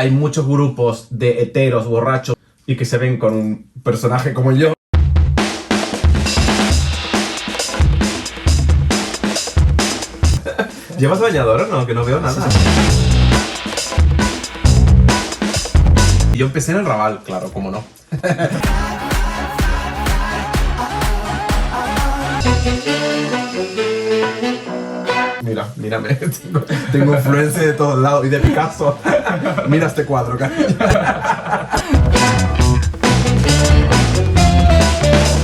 hay muchos grupos de heteros borrachos y que se ven con un personaje como yo. ¿Llevas bañador o no? Que no veo nada. Y yo empecé en el Raval, claro, cómo no. Mira, mírame, tengo influencia de todos lados y de Picasso. Mira este cuadro, cariño.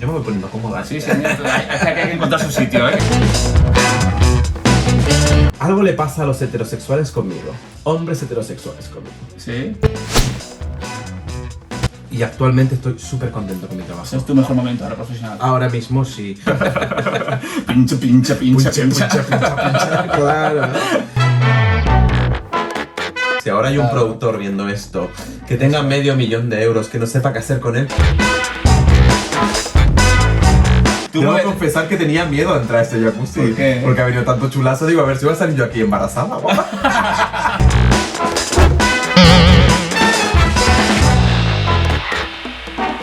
Yo me voy poniendo cómoda. Sí, señor, hay que encontrar su sitio, ¿eh? Algo le pasa a los heterosexuales conmigo. Hombres heterosexuales conmigo. Sí. Y actualmente estoy súper contento con mi trabajo. Ese es tu mejor momento ahora profesional. Ahora mismo sí. Pincha, pincha, pincha, pincha. Claro. Si ahora hay un productor viendo esto, que tenga $500,000 de euros, que no sepa qué hacer con él. Debo confesar que tenía miedo de entrar a este jacuzzi. ¿Por qué? Porque ha venido tanto chulazo, digo, a ver si voy a salir yo aquí embarazada.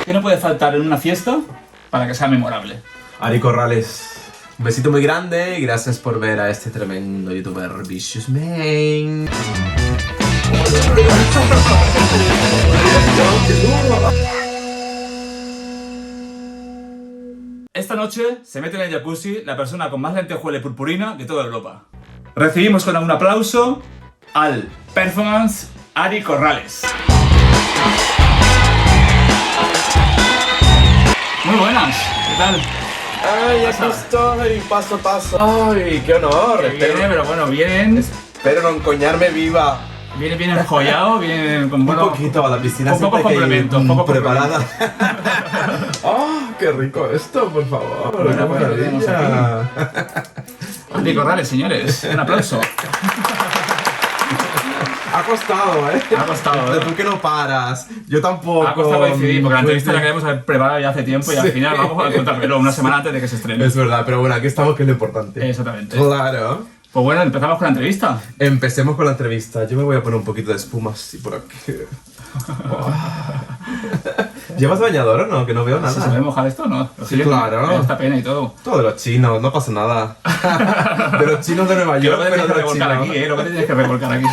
¿Qué no puede faltar en una fiesta para que sea memorable? Ari Corrales, un besito muy grande y gracias por ver a este tremendo youtuber Vicious Man. Esta noche se mete en el jacuzzi la persona con más lentejuela y purpurina de toda Europa. Recibimos con un aplauso al performance Ari Corrales. Muy buenas, ¿qué tal? Ay, aquí estoy, paso a paso. Ay, qué honor. Viene, pero bueno, bien. Espero no encoñarme viva. Viene bien enjollado, viene con Un poquito a la piscina un poco siempre que hay complemento, un poco preparada. ¡Oh, qué rico esto, por favor! Bueno, ¡Qué pues, lo tenemos maravilla! Ari Corrales, señores, un aplauso. Ha costado, ¿eh? Ha costado, Pero ¿eh? tú que no paras, yo tampoco. Ha costado coincidir, porque la entrevista la queremos haber preparado ya hace tiempo y al final vamos a contármelo una semana antes de que se estrene. Es verdad, pero bueno, aquí estamos, que es lo importante. Exactamente. Claro. Pues bueno, empezamos con la entrevista. Empecemos con la entrevista. Yo me voy a poner un poquito de espuma así por aquí. ¿Llevas bañador o no? Que no veo nada. ¿Se puede mojar esto o no? Sí, claro. Esta pena y todo. Todo de los chinos, no pasa nada. De los chinos de Nueva Yo York, lo que pero tienes que de los revolcar chinos. aquí, lo que tienes que revolcar aquí.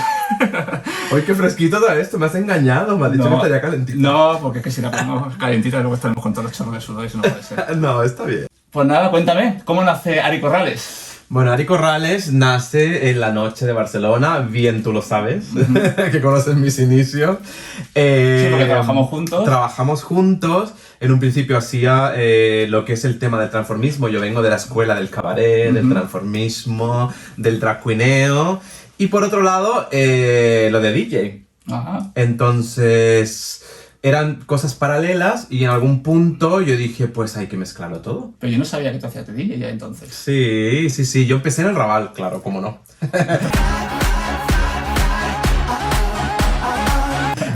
Oye, qué fresquito todo esto, me has engañado, me has dicho que estaría calentito. No, porque es que si la ponemos calentita y luego estaremos con todos los chorros de sudor y eso no puede ser. No, está bien. Pues nada, cuéntame, ¿cómo nace Ari Corrales? Bueno, Ari Corrales nace en la noche de Barcelona, bien tú lo sabes, que conoces mis inicios. Sí, porque trabajamos juntos. Trabajamos juntos. En un principio hacía lo que es el tema del transformismo. Yo vengo de la escuela del cabaret, del transformismo, del drag queeneo. Y por otro lado, lo de DJ. Ajá. Entonces, eran cosas paralelas y en algún punto yo dije, pues hay que mezclarlo todo. Pero yo no sabía que tú hacías DJ ya entonces. Sí. Yo empecé en el Raval, claro, cómo no.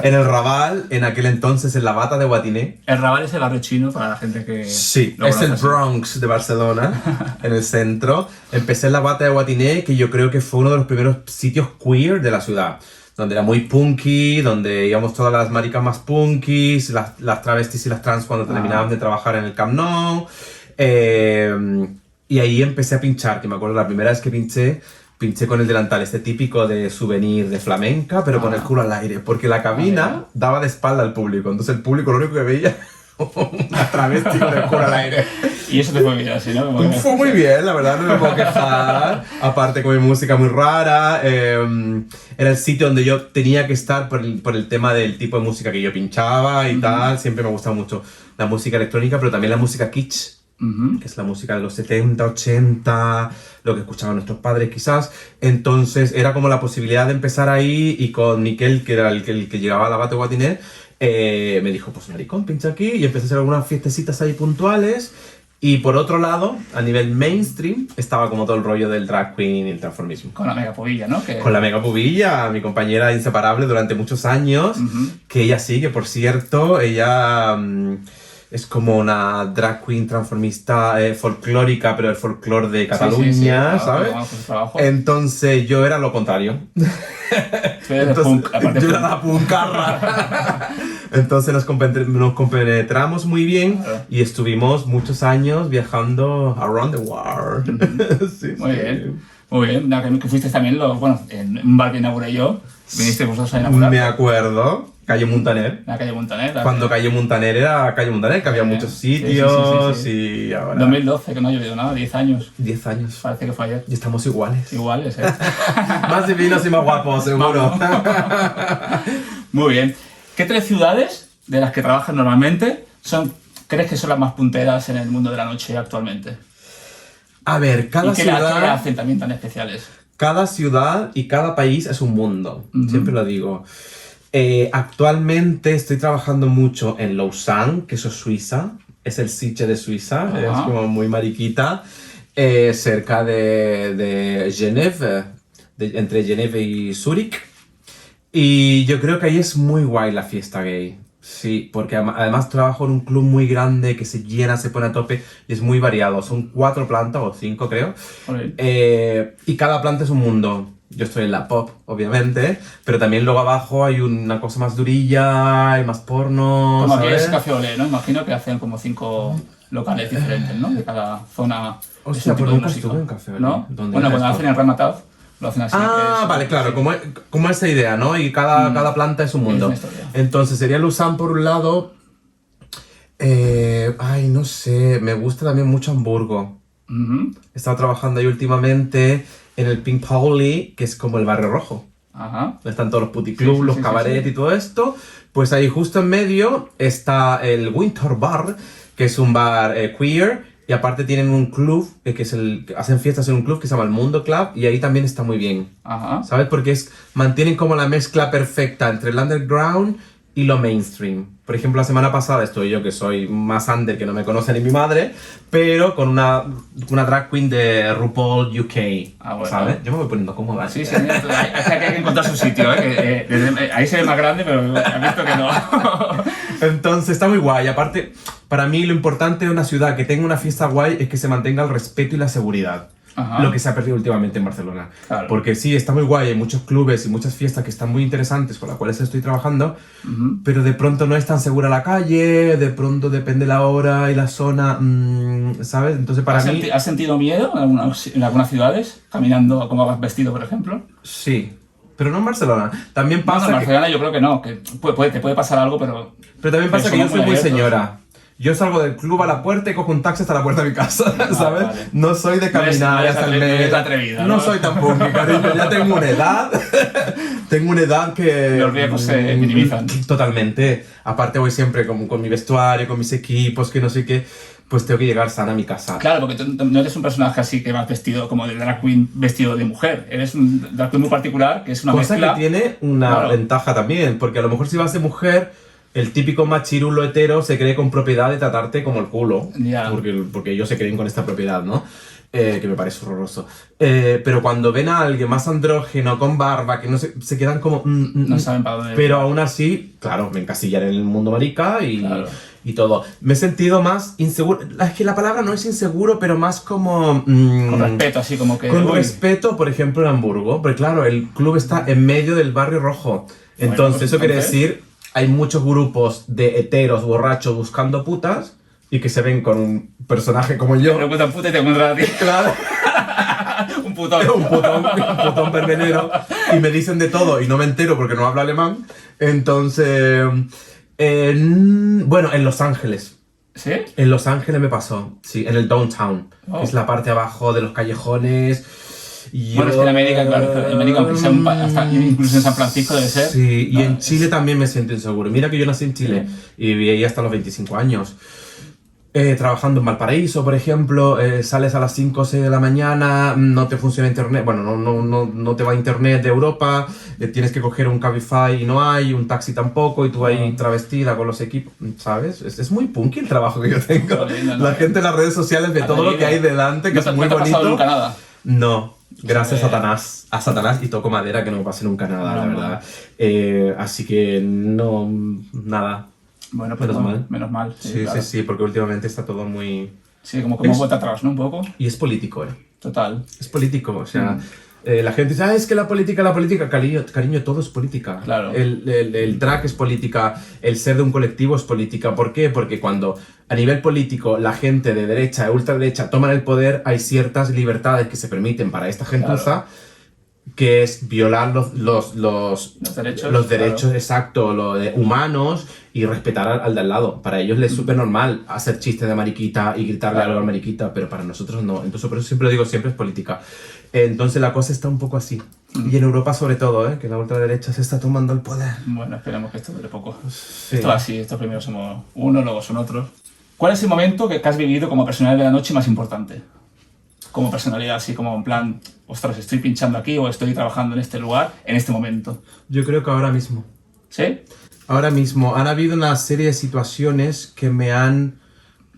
En el Raval, en aquel entonces, en la Bata de Guatiné. El Raval es el barrio chino para la gente que... Sí, lo es el conoce. Bronx de Barcelona, en el centro. Empecé en la Bata de Guatiné, que yo creo que fue uno de los primeros sitios queer de la ciudad. Donde era muy punky, donde íbamos todas las maricas más punkis, las travestis y las trans cuando terminaban de trabajar en el Camp Nou. Y ahí empecé a pinchar, que me acuerdo la primera vez que pinché con el delantal este típico de souvenir de flamenca, pero con el culo al aire, porque la cabina daba de espalda al público, entonces el público lo único que veía una travesti con el culo al aire. Y eso te fue bien, así, ¿no? Fue muy bien, la verdad, no me puedo quejar. Aparte con mi música muy rara, era el sitio donde yo tenía que estar por el tema del tipo de música que yo pinchaba y tal. Siempre me ha gustado mucho la música electrónica, pero también la música kitsch, que es la música de los 70, 80, lo que escuchaban nuestros padres quizás. Entonces era como la posibilidad de empezar ahí, y con Miquel, que era el que llegaba a la Bate Guatiné, me dijo, pues maricón, pincha aquí, y empecé a hacer algunas fiestecitas ahí puntuales. Y por otro lado, a nivel mainstream, estaba como todo el rollo del drag queen y el transformismo. Con la mega pubilla, ¿no? Que... Con la mega pubilla, mi compañera inseparable durante muchos años, que ella sí, que por cierto, ella es como una drag queen transformista folclórica, pero el folclore de Sí, Cataluña, sí, ¿sabes? vamos, pues, trabajo. Entonces yo era lo contrario. Tú eres de punk, la parte yo punk. era la puncarra. Entonces nos compenetramos muy bien y estuvimos muchos años viajando around the world. Sí, Muy sí. bien. Muy bien. Nada, que fuiste también, bueno, en un bar que inauguré yo. Viniste vosotros a inaugurar. Me acuerdo, Calle Montaner. La calle Montaner. Cuando Calle Montaner era Calle Montaner, que había Bien. muchos Sí, sitios sí. y ahora... 2012, que no ha llovido nada, 10 años. 10 años. Parece que fue ayer. Y estamos iguales. Iguales, ¿eh? Más divinos y más guapos, seguro. Muy bien. ¿Qué 3 ciudades de las que trabajas normalmente crees que son las más punteras en el mundo de la noche actualmente? A ver, ¿Y qué le hacen también tan especiales? cada ciudad y cada país es un mundo. Siempre lo digo. Actualmente estoy trabajando mucho en Lausanne, que eso es Suiza. Es el Sitges de Suiza. Es como muy mariquita. Cerca de Genève, entre Genève y Zúrich. Y yo creo que ahí es muy guay la fiesta gay. Sí, porque además trabajo en un club muy grande que se llena, se pone a tope y es muy variado. Son 4 plantas o 5 creo. Y cada planta es un mundo. Yo estoy en la pop, obviamente, pero también luego abajo hay una cosa más durilla, hay más porno, Como aquí ¿sabes? es Café Olé, ¿no? Imagino que hacen como 5 locales diferentes, ¿no? De cada zona. Hostia, pues nunca estuve en Café Olé. ¿No? ¿Dónde Bueno, era cuando esto? hacen el Ramataz, lo hacen así. Vale, claro, como esa idea, ¿no? Y cada planta es un mundo. Es una historia. Entonces sería Lausanne por un lado. No sé, me gusta también mucho Hamburgo. He estado trabajando ahí últimamente en el Pink Pauli, que es como el barrio rojo. Ajá. Donde están todos los puticlubs, los cabaret y todo esto. Pues ahí justo en medio está el Winter Bar, que es un bar queer. Y aparte tienen un club, que hacen fiestas en un club que se llama el Mundo Club. Y ahí también está muy bien. Ajá. ¿Sabes? Porque mantienen como la mezcla perfecta entre el underground y lo mainstream. Por ejemplo, la semana pasada estoy yo, que soy más under, que no me conoce ni mi madre, pero con una drag queen de RuPaul UK, Bueno. ¿sabes? Yo me voy poniendo cómoda. Sí, sí, hay que encontrar su sitio, ¿eh? Ahí se ve más grande, pero he visto que no. Entonces está muy guay. Aparte, para mí lo importante de una ciudad que tenga una fiesta guay es que se mantenga el respeto y la seguridad. Ajá. Lo que se ha perdido últimamente en Barcelona. Claro. Porque sí, está muy guay, hay muchos clubes y muchas fiestas que están muy interesantes con las cuales estoy trabajando, pero de pronto no es tan segura la calle, de pronto depende la hora y la zona, ¿sabes? Entonces para mí... ¿Has sentido miedo en algunas ciudades? Caminando como vas vestido, por ejemplo. Sí, pero no en Barcelona. También No, pasa en Barcelona yo creo que no, que te puede pasar algo, pero... Pero también pasa que yo somos soy muy abiertos. señora. Yo salgo del club a la puerta y cojo un taxi hasta la puerta de mi casa, ¿sabes? Vale. No soy de No eres- caminar no eres hasta el atrevido, mes. no eres atrevida, No ¿no? soy tan punky, cariño. Ya tengo una edad. Tengo una edad que... Los riesgos se minimizan. Totalmente. Aparte voy siempre con mi vestuario, con mis equipos, que no sé qué. Pues tengo que llegar sana a mi casa. Claro, porque tú no eres un personaje así que vas vestido como de drag queen vestido de mujer. Eres un drag queen muy particular, que es una Cosa mezcla... que tiene una Claro. ventaja también, porque a lo mejor si vas de mujer, el típico machirulo hetero se cree con propiedad de tratarte como el culo. Ya. Porque ellos se creen con esta propiedad, ¿no? Que me parece horroroso. Pero cuando ven a alguien más andrógeno, con barba, que no se quedan como... No saben para dónde... Pero aún así, claro, me encasillan en el mundo marica Claro. y todo. Me he sentido más inseguro. Es que la palabra no es inseguro, pero más como... Con respeto, así como que... Con uy, respeto, por ejemplo, en Hamburgo, porque claro, el club está en medio del barrio rojo. Entonces, pues eso quiere entonces- decir, hay muchos grupos de heteros borrachos buscando putas y que se ven con un personaje como yo. Te encuentran puta y te encuentran a ti. Claro, Un putón. un putón pervenero y me dicen de todo y no me entero porque no hablo alemán. Entonces, bueno, en Los Ángeles. ¿Sí? En Los Ángeles me pasó, sí, en el downtown, Oh. que es la parte abajo de los callejones. Y Bueno, es que en América, claro, en América, aunque sea hasta incluso en San Francisco debe ser. Sí, y No, en Chile también me siento inseguro. Mira que yo nací en Chile y viví ahí hasta los 25 años. Trabajando en Valparaíso, por ejemplo, sales a las 5 o 6 de la mañana, no te funciona internet, bueno, no te va internet de Europa, tienes que coger un Cabify y no hay, un taxi tampoco, y tú ahí travestida con los equipos, ¿sabes? Es muy punky el trabajo que yo tengo. Joder, no, La gente en las redes sociales ve todo lo que hay delante, que no es te- muy no te ha pasado bonito. nunca nada. No, gracias Sí. a Satanás y toco madera que no me pase nunca nada, la No, verdad. Así que no, nada. Bueno, pues Menos no, mal. menos mal. Sí, claro. sí, porque últimamente está todo muy... Sí, como que hemos vuelto atrás, ¿no? Un poco. Y es político, Total. Es político, o sea... la gente dice, es que la política, cariño, todo es política. Claro. El track es política, el ser de un colectivo es política. ¿Por qué? Porque cuando a nivel político la gente de derecha e ultraderecha toman el poder, hay ciertas libertades que se permiten para esta gentuza, que es violar los derechos claro. exacto, humanos y respetar al de al lado. Para ellos les es súper normal hacer chistes de mariquita y gritarle algo a la mariquita, pero para nosotros no. Entonces por eso siempre lo digo, siempre es política. Entonces la cosa está un poco así. Y en Europa sobre todo, que la ultraderecha se está tomando el poder. Bueno, esperemos que esto dure poco. Sí. Esto va así, estos primero somos uno, luego son otros. ¿Cuál es el momento que has vivido como personalidad de la noche más importante? Como personalidad, así como en plan, ostras, estoy pinchando aquí o estoy trabajando en este lugar en este momento. Yo creo que ahora mismo. ¿Sí? Ahora mismo han habido una serie de situaciones que me han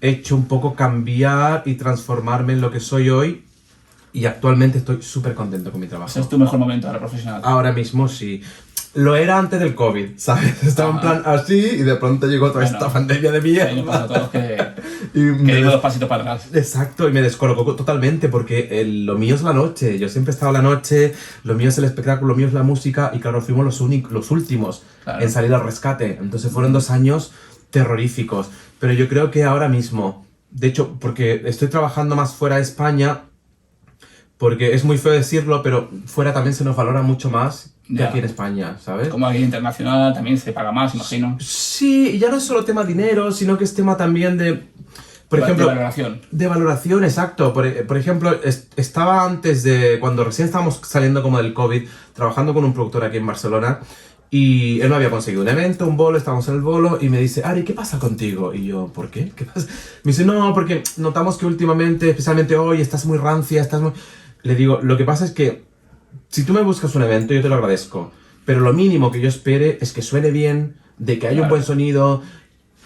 hecho un poco cambiar y transformarme en lo que soy hoy. Y actualmente estoy súper contento con mi trabajo. Ese es tu mejor momento ahora profesional. Ahora mismo sí. Lo era antes del COVID, ¿sabes? Estaba en plan así y de pronto llegó toda esta pandemia de mierda. Ahí nos pasa a todos que Y dimos dos pasitos para atrás. Exacto, y me descolocó totalmente porque lo mío es la noche. Yo siempre he estado la noche, lo mío es el espectáculo, lo mío es la música y claro, fuimos los últimos en salir al rescate. Entonces fueron 2 años terroríficos. Pero yo creo que ahora mismo, de hecho, porque estoy trabajando más fuera de España, porque es muy feo decirlo, pero fuera también se nos valora mucho más que aquí en España, ¿sabes? Como aquí internacional también se paga más, imagino. Sí, y ya no es solo tema dinero, sino que es tema también de... Por ejemplo, de valoración. De valoración, exacto. Por ejemplo, estaba antes de... Cuando recién estábamos saliendo como del COVID, trabajando con un productor aquí en Barcelona, y él me había conseguido un evento, un bolo, estábamos en el bolo, y me dice, Ari, ¿qué pasa contigo? Y yo, ¿por qué? ¿Qué pasa? Me dice, no, porque notamos que últimamente, especialmente hoy, estás muy rancia, estás muy... Le digo, lo que pasa es que si tú me buscas un evento, yo te lo agradezco, pero lo mínimo que yo espere es que suene bien, de que haya un buen sonido,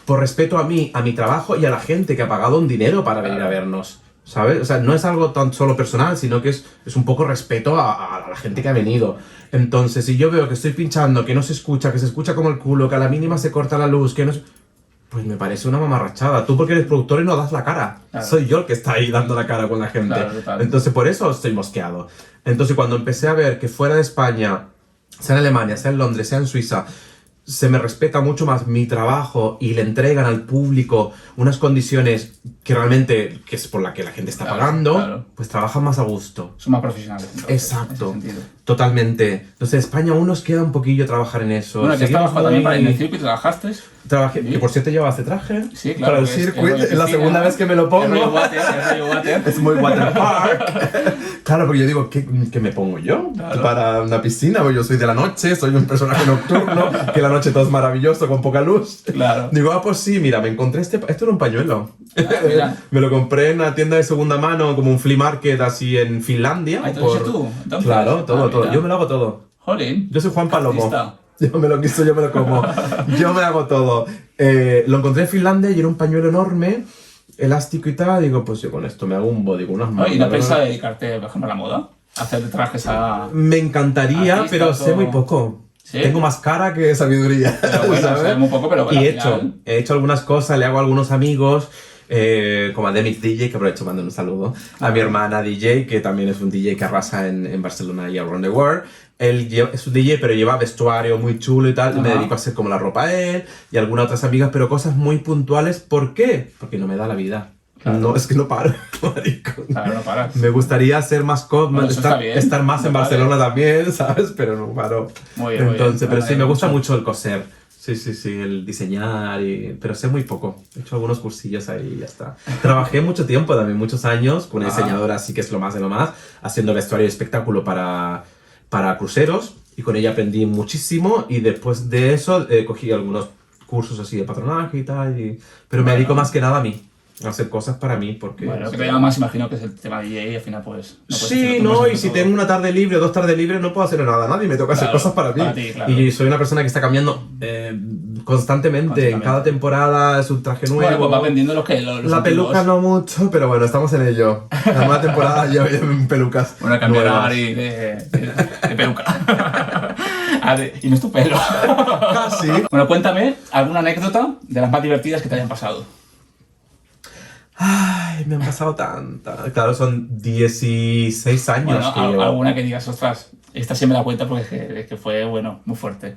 por respeto a mí, a mi trabajo y a la gente que ha pagado un dinero para venir a vernos, ¿sabes? O sea, no es algo tan solo personal, sino que es un poco respeto a la gente que ha venido. Entonces, si yo veo que estoy pinchando, que no se escucha, que se escucha como el culo, que a la mínima se corta la luz, que no se... Pues me parece una mamarrachada. Tú porque eres productor y no das la cara. Claro. Soy yo el que está ahí dando la cara con la gente. Claro, entonces por eso estoy mosqueado. Entonces cuando empecé a ver que fuera de España, sea en Alemania, sea en Londres, sea en Suiza, se me respeta mucho más mi trabajo y le entregan al público unas condiciones que realmente, que es por la que la gente está pagando, pues trabajan más a gusto. Son más profesionales. Entonces, exacto, totalmente. Entonces España aún nos queda un poquillo trabajar en eso. Bueno, que has trabajado también para el circuito, ¿trabajaste? Trabajé, que por cierto llevaba este traje. Sí, claro. Para el circuito, es la segunda vez que me lo pongo. Es muy water park. Claro, porque yo digo, ¿qué me pongo yo? Claro. Para una piscina, porque yo soy de la noche, soy un personaje nocturno, que la noche todo es maravilloso, con poca luz. Claro. Digo, pues sí, mira, me encontré esto era un pañuelo. Me lo compré en una tienda de segunda mano, como un flea market así en Finlandia. ¿Ahí te lo tú? Entonces, claro, todo. Yo me lo hago todo. Jolín. Yo soy Juan Palomo. Yo me lo quiso, yo me lo como. Yo me hago todo. Lo encontré en Finlandia y era un pañuelo enorme, elástico y tal. Digo, pues yo con esto me hago un body, con unas manos. ¿Y no piensas dedicarte, por ejemplo, a la moda? ¿Hacer trajes a...? Me encantaría, pero sé muy poco. ¿Sí? Tengo más cara que sabiduría. Pero bueno, ¿sabes? Muy poco, pero bueno, y he hecho algunas cosas, le hago a algunos amigos, como a Demix DJ, que aprovecho mandando un saludo, a mi hermana DJ, que también es un DJ que arrasa en Barcelona y around the world. Él es un DJ, pero lleva vestuario muy chulo y tal, y me dedico a hacer como la ropa a él, y algunas otras amigas, pero cosas muy puntuales. ¿Por qué? Porque no me da la vida. Claro. No, es que no paro, marico. Claro, no paras. Me gustaría hacer más cosas, estar más en Barcelona también, ¿sabes? Pero no paro. Muy bien, entonces, pero sí, me gusta mucho el coser. Sí, el diseñar, pero sé muy poco. He hecho algunos cursillos ahí y ya está. Trabajé mucho tiempo, también muchos años, con una diseñadora, así que es lo más de lo más, haciendo vestuario y espectáculo para cruceros, y con ella aprendí muchísimo, y después de eso cogí algunos cursos así de patronaje y tal, pero me dedico más que nada a mí. Hacer cosas para mí, porque... Bueno, lo que te llama más, imagino que es el tema de DJ y al final pues... No sí, no, y si tengo una tarde libre o 2 tardes libres no puedo hacer nada a nadie, me toca hacer cosas para mí. Para ti, claro. Y soy una persona que está cambiando constantemente, en cada temporada es un traje nuevo. Bueno, pues va vendiendo los la antiguos. Peluca no mucho, pero bueno, estamos en ello. La nueva temporada ya en pelucas. Bueno, cambiar de peluca. Y no es tu pelo. Casi. Bueno, cuéntame alguna anécdota de las más divertidas que te hayan pasado. Ay, me han pasado tantas. Claro, son 16 años Bueno, que yo... alguna que digas, ostras, esta sí me la cuenta porque es que fue, bueno, muy fuerte.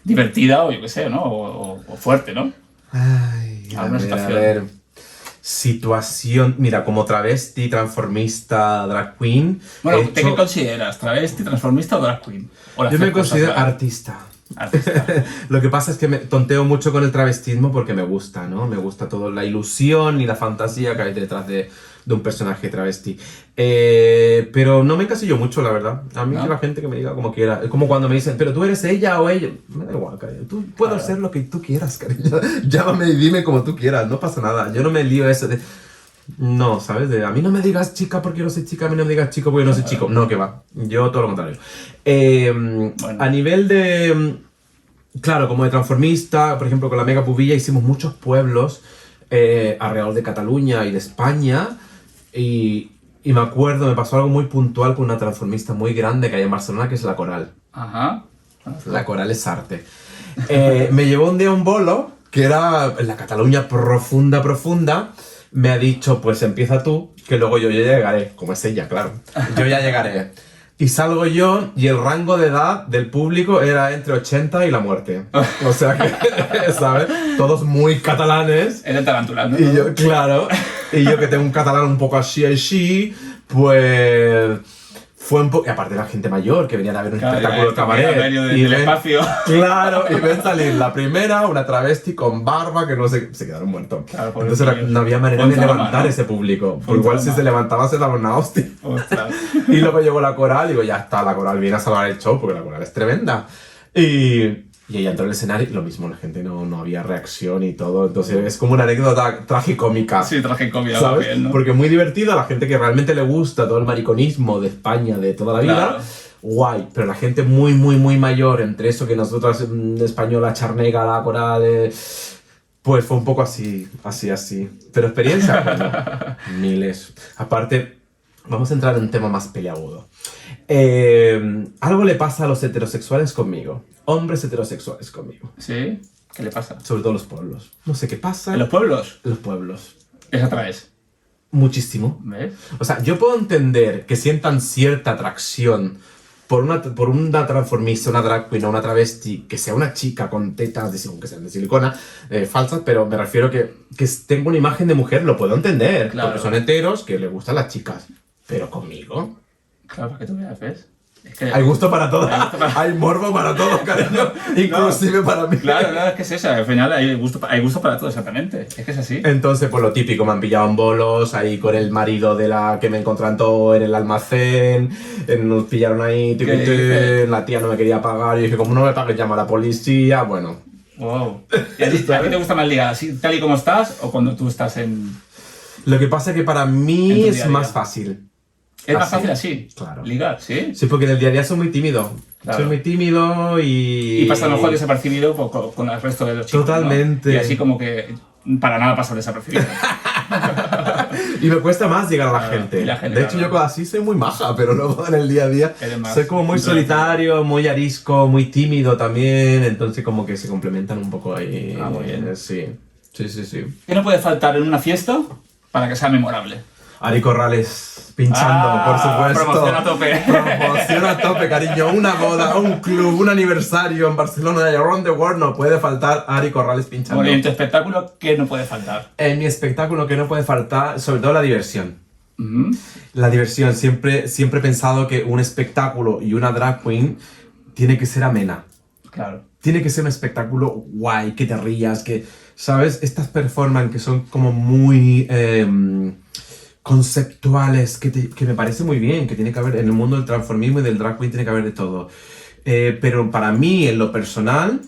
Divertida o yo qué sé, ¿no? O fuerte, ¿no? Ay, ¿Alguna a situación? ver. Situación... Mira, como travesti, transformista, drag queen... Bueno, he ¿te hecho- qué consideras? ¿Travesti, transformista o drag queen? O las Yo tres me cosas, considero ¿vale? artista. Artista. Lo que pasa es que me tonteo mucho con el travestismo porque me gusta, ¿no? Me gusta toda la ilusión y la fantasía que hay detrás de un personaje travesti. Pero no me encasillo mucho, la verdad. A mí ¿No? que la gente que me diga como quiera. Es como cuando me dicen, pero tú eres ella o ella. Me da igual, cariño. Tú puedo Claro. ser lo que tú quieras, cariño. Llámame y dime como tú quieras. No pasa nada. Yo no me lío eso de... No, ¿sabes? A mí no me digas chica porque yo no soy chica, a mí no me digas chico porque yo no soy chico. No, que va. Yo todo lo contrario. A nivel de... Claro, como de transformista, por ejemplo, con la Mega Pubilla hicimos muchos pueblos alrededor de Cataluña y de España. Y me acuerdo, me pasó algo muy puntual con una transformista muy grande que hay en Barcelona, que es La Coral. Ajá. La Coral es arte. Me llevó un día a un bolo, que era en la Cataluña profunda, profunda. Me ha dicho, pues empieza tú, que luego yo ya llegaré. Como es ella, claro. Yo ya llegaré. Y salgo yo, y el rango de edad del público era entre 80 y la muerte. O sea que, ¿sabes? Todos muy catalanes. Era tarántula, ¿no? Y yo, claro, y yo que tengo un catalán un poco así, pues... Fue un poco... Y aparte la gente mayor que venía a ver un Claro, espectáculo de cabaret. del ven- espacio. Claro, y ven salir la primera, una travesti con barba, que no sé... Se quedaron muertos. Claro, Entonces pobrecillos. no había manera Fue de un trauma, levantar ¿no? ese público. Fue Por un igual si trauma. se levantaba se daba una hostia. Ostras. Y luego llegó la Coral y digo, ya está, la Coral viene a salvar el show porque la Coral es tremenda. Y ella entró en el escenario y lo mismo, la gente no había reacción y todo. Entonces es como una anécdota tragicómica. Sí, tragicómica, va ¿Sabes? bien, ¿no? Porque es muy divertido a la gente que realmente le gusta todo el mariconismo de España de toda la vida. Claro. Guay, pero la gente muy, muy, muy mayor, entre eso que nosotros, española, charnega, la Coral, pues fue un poco así. Pero experiencia, bueno, miles. Aparte, vamos a entrar en un tema más peleagudo. Algo le pasa a los heterosexuales conmigo. Hombres heterosexuales conmigo. ¿Sí? ¿Qué le pasa? Sobre todo los pueblos. No sé qué pasa. ¿En los pueblos? Los pueblos. Es otra vez. Muchísimo. ¿Ves? O sea, yo puedo entender que sientan cierta atracción por una transformista, una drag queen o una travesti, que sea una chica con tetas, aunque sean de silicona, falsas, pero me refiero que tenga una imagen de mujer, lo puedo entender. Claro. Porque son heteros que les gustan las chicas. Pero conmigo... Claro, para que tú veas, ¿ves? Es que... Hay gusto para todas. Hay gusto para- Hay morbo para todos, cariño. Inclusive para mí. Claro, no, es que es eso. Al final hay gusto para todo, exactamente. Es que es así. Entonces, pues lo típico, me han pillado en bolos, ahí con el marido de la que me encontraron todo en el almacén, nos pillaron ahí, ¿Qué dices? la tía no me quería pagar, y dije, como no me pagues, llama a la policía, bueno. Wow. ¿Y a ti te gusta más ligar así, tal y como estás, o cuando tú estás en...? Lo que pasa es que para En mí tu día a es día. más fácil. ¿Es más Así. fácil así? Claro. Ligar, ¿sí? Sí, porque en el día a día soy muy tímido. Claro. Soy muy tímido y... Y pasa a lo mejor desapercibido con el resto de los chicos, ¿no? Totalmente. Y así como que para nada pasa desapercibido. Y me cuesta más llegar a la Claro, gente. y la gente, De hecho, claro. yo así soy muy maja, pero luego en el día a día Eres más soy como muy introvertido. solitario, muy arisco, muy tímido también. Entonces, como que se complementan un poco ahí. Ah, muy bien. Sí. ¿Qué no puede faltar en una fiesta para que sea memorable? Ari Corrales pinchando, por supuesto. Promoción a tope. Promoción a tope, cariño. Una boda, un club, un aniversario en Barcelona y around the world no puede faltar Ari Corrales pinchando. Bueno, y en tu espectáculo, ¿qué no puede faltar? En mi espectáculo que no puede faltar, sobre todo la diversión. Ujú. La diversión. Siempre he pensado que un espectáculo y una drag queen tiene que ser amena. Claro. Tiene que ser un espectáculo guay, que te rías, que, ¿sabes? Estas performances que son como muy conceptuales, que me parece muy bien, que tiene que haber, en el mundo del transformismo y del drag queen tiene que haber de todo. Pero para mí, en lo personal,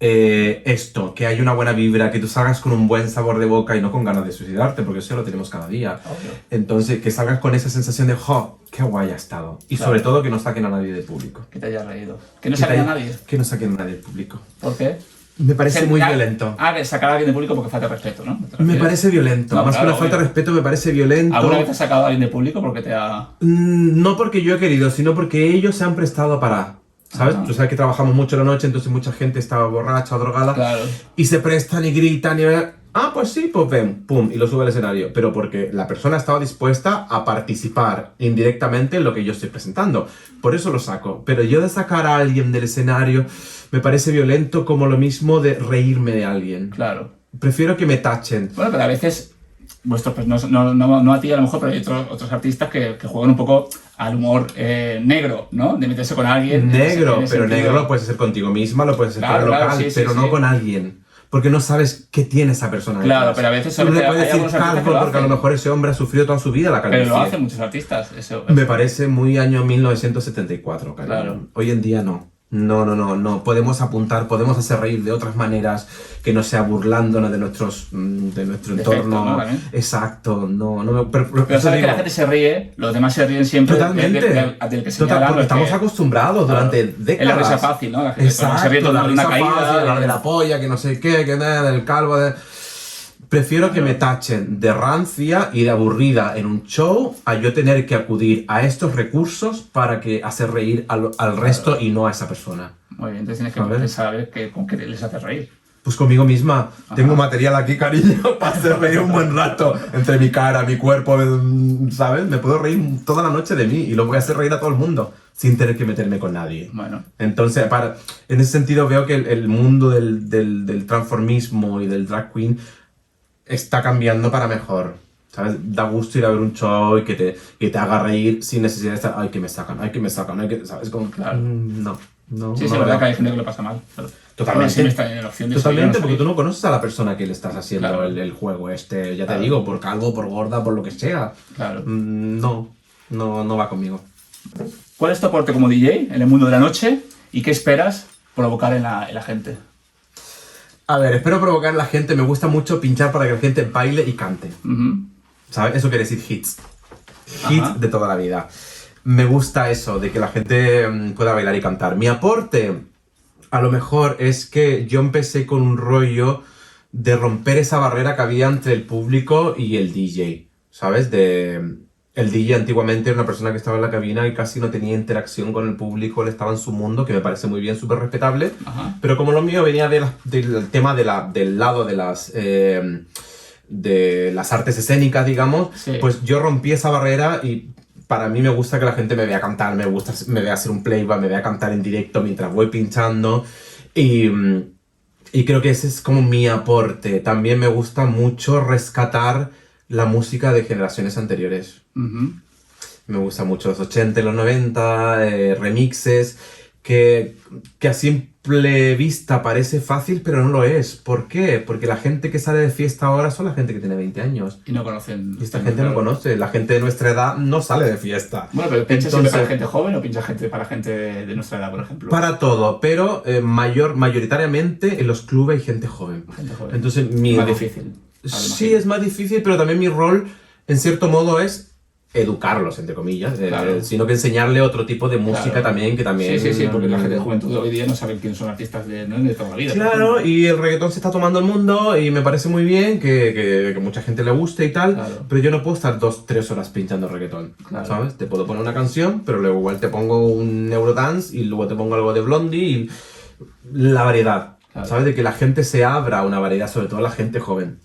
esto, que hay una buena vibra, que tú salgas con un buen sabor de boca y no con ganas de suicidarte, porque eso lo tenemos cada día. Obvio. Entonces, que salgas con esa sensación de, ¡jo! ¡Qué guay ha estado! Y Claro. sobre todo que no saquen a nadie del público. Que te hayas reído. Que no Que saquen a te- nadie. Que no saquen a nadie del público. ¿Por qué? Me parece Que- muy ah, violento. Ah, que sacar a alguien de público porque falta de respeto, ¿no? ¿Te Me refieres? parece violento. No, Más claro, que una falta de obvio. respeto, me parece violento. ¿Alguna vez has sacado a alguien de público porque te ha...? No porque yo he querido, sino porque ellos se han prestado para... ¿sabes? Tú sabes que trabajamos mucho la noche, entonces mucha gente estaba borracha o drogada. Claro. Y se prestan y gritan y... pues sí, pues ven, pum, y lo sube al escenario. Pero porque la persona estaba dispuesta a participar indirectamente en lo que yo estoy presentando. Por eso lo saco. Pero yo de sacar a alguien del escenario me parece violento como lo mismo de reírme de alguien. Claro. Prefiero que me tachen. Bueno, pero a veces... Pues no a ti a lo mejor, pero hay otros artistas que juegan un poco al humor negro, ¿no? De meterse con alguien. Negro, en ese pero sentido. negro lo puedes hacer contigo misma, lo puedes hacer Claro, con el claro, local, sí, pero no con alguien. Porque no sabes qué tiene esa persona. Claro, detrás. pero a veces Tú le hay puedes decir algunos artistas calvo que lo porque a lo hacen. mejor ese hombre ha sufrido toda su vida la calvicie. Pero lo hacen muchos artistas. Eso. Me parece muy año 1974, cariño. Claro. Hoy en día no. No. Podemos apuntar, podemos hacer reír de otras maneras que no sea burlándonos de nuestro entorno. ¿no? También. Exacto, no. Pero sabes que la gente se ríe, los demás se ríen siempre Totalmente. del que señalan. Porque estamos que, acostumbrados durante décadas. Es la risa fácil, ¿no? La gente Exacto, se ríe todo la de una risa caída. fácil, hablar de la polla, que no sé qué, que nada, del calvo. Prefiero que me tachen de rancia y de aburrida en un show a yo tener que acudir a estos recursos para hacer reír al resto y no a esa persona. Muy bien, entonces tienes que pensar a ver con qué les hace reír. Pues conmigo misma. Ajá. Tengo material aquí, cariño, para hacer reír un buen rato. Entre mi cara, mi cuerpo, ¿sabes? Me puedo reír toda la noche de mí y lo voy a hacer reír a todo el mundo sin tener que meterme con nadie. Bueno. Entonces, en ese sentido veo que el mundo del transformismo y del drag queen está cambiando para mejor, ¿sabes? Da gusto ir a ver un show y que te haga reír sin necesidad de estar, ay, que me sacan, ¿sabes? Como, claro. No. Sí, es verdad que hay gente que lo pasa mal. Pero totalmente. Siempre está en la opción de Totalmente, salir, porque tú no conoces a la persona que le estás haciendo claro. el juego ya te digo, por calvo, por gorda, por lo que sea. Claro. No va conmigo. ¿Cuál es tu aporte como DJ en el mundo de la noche y qué esperas provocar en la gente? A ver, espero provocar en la gente. Me gusta mucho pinchar para que la gente baile y cante. ¿Sabes? Eso quiere decir hits. Hits de toda la vida. Me gusta eso, de que la gente pueda bailar y cantar. Mi aporte, a lo mejor, es que yo empecé con un rollo de romper esa barrera que había entre el público y el DJ. ¿Sabes? El DJ antiguamente era una persona que estaba en la cabina y casi no tenía interacción con el público, él estaba en su mundo, que me parece muy bien, súper respetable. Ajá. Pero como lo mío venía del tema del lado de las artes escénicas, digamos, sí. Pues yo rompí esa barrera y para mí me gusta que la gente me vea cantar, me vea hacer un playback, me vea cantar en directo mientras voy pinchando y creo que ese es como mi aporte. También me gusta mucho rescatar la música de generaciones anteriores. Me gusta mucho los 80 y los 90, remixes, que a simple vista parece fácil, pero no lo es. ¿Por qué? Porque la gente que sale de fiesta ahora son la gente que tiene 20 años. Y no conocen. Y esta gente no conoce. La gente de nuestra edad no sale de fiesta. Bueno, pero ¿piensas siempre para gente joven o piensas para gente de nuestra edad, por ejemplo? Para todo, pero mayoritariamente en los clubes hay gente joven. Gente joven. Entonces, es más difícil. Sí, es más difícil, pero también mi rol, en cierto modo, es educarlos, entre comillas, claro. Sino que enseñarle otro tipo de música también, que también... Sí, porque la gente de juventud de hoy día no sabe quién son artistas de toda la vida. Claro, y el reggaetón se está tomando el mundo y me parece muy bien que mucha gente le guste y tal, claro. Pero yo no puedo estar 2-3 horas pinchando reggaetón, claro. ¿Sabes? Te puedo poner una canción, pero luego igual te pongo un Eurodance y luego te pongo algo de Blondie y la variedad, claro. ¿Sabes? De que la gente se abra a una variedad, sobre todo la gente joven.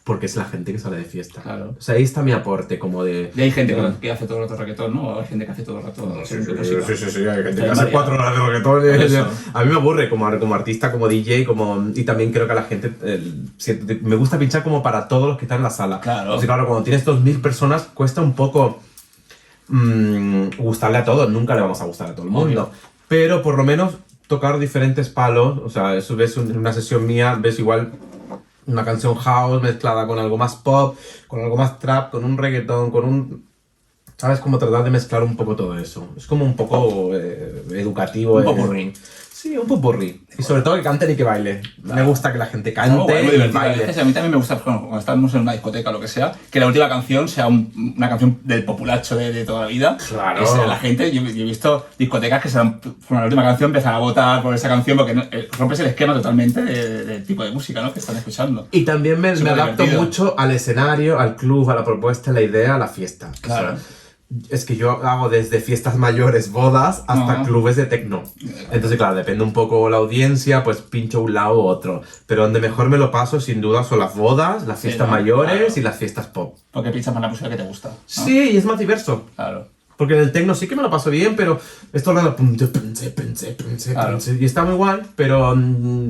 Porque es la gente que sale de fiesta. Claro. O sea, ahí está mi aporte, como de... Y hay gente que hace todo el rato reggaetón, ¿no? O hay gente que hace todo el rato música. Sí, hay gente que hace 4 horas de reggaetón. A mí me aburre como artista, como DJ, y también creo que a la gente... me gusta pinchar como para todos los que están en la sala. Claro. O sea, claro, cuando tienes 2000 personas, cuesta un poco gustarle a todos. Nunca le vamos a gustar a todo el mundo. Obvio. Pero por lo menos tocar diferentes palos. O sea, eso ves en una sesión mía, ves igual... una canción house mezclada con algo más pop, con algo más trap, con un reggaetón, ¿sabes? Como tratar de mezclar un poco todo eso. Es como un poco educativo. Un popurrí. Sí, un popurrí. Y sobre todo que canten y que baile. Me gusta que la gente cante y baile. A mí también me gusta, cuando estamos en una discoteca o lo que sea, que la última canción sea una canción del populacho de toda la vida. Claro. La gente, yo he visto discotecas que la última canción empiezan a votar por esa canción porque rompes el esquema totalmente del tipo de música, ¿no? Que están escuchando. Y también me adapto divertido. mucho al escenario, al club, a la propuesta, a la idea, a la fiesta. Claro. O sea, Es que yo hago desde fiestas mayores, bodas, hasta Ajá. clubes de techno. Entonces, claro, depende un poco la audiencia, pues pincho un lado u otro. Pero donde mejor me lo paso, sin duda, son las bodas, las Sí, fiestas ¿no? mayores Claro. y las fiestas pop. Porque piensas más la música que te gusta, ¿no? Sí, y es más diverso. Claro. Porque en el techno sí que me lo paso bien, pero esto lo Claro. y está muy guay, pero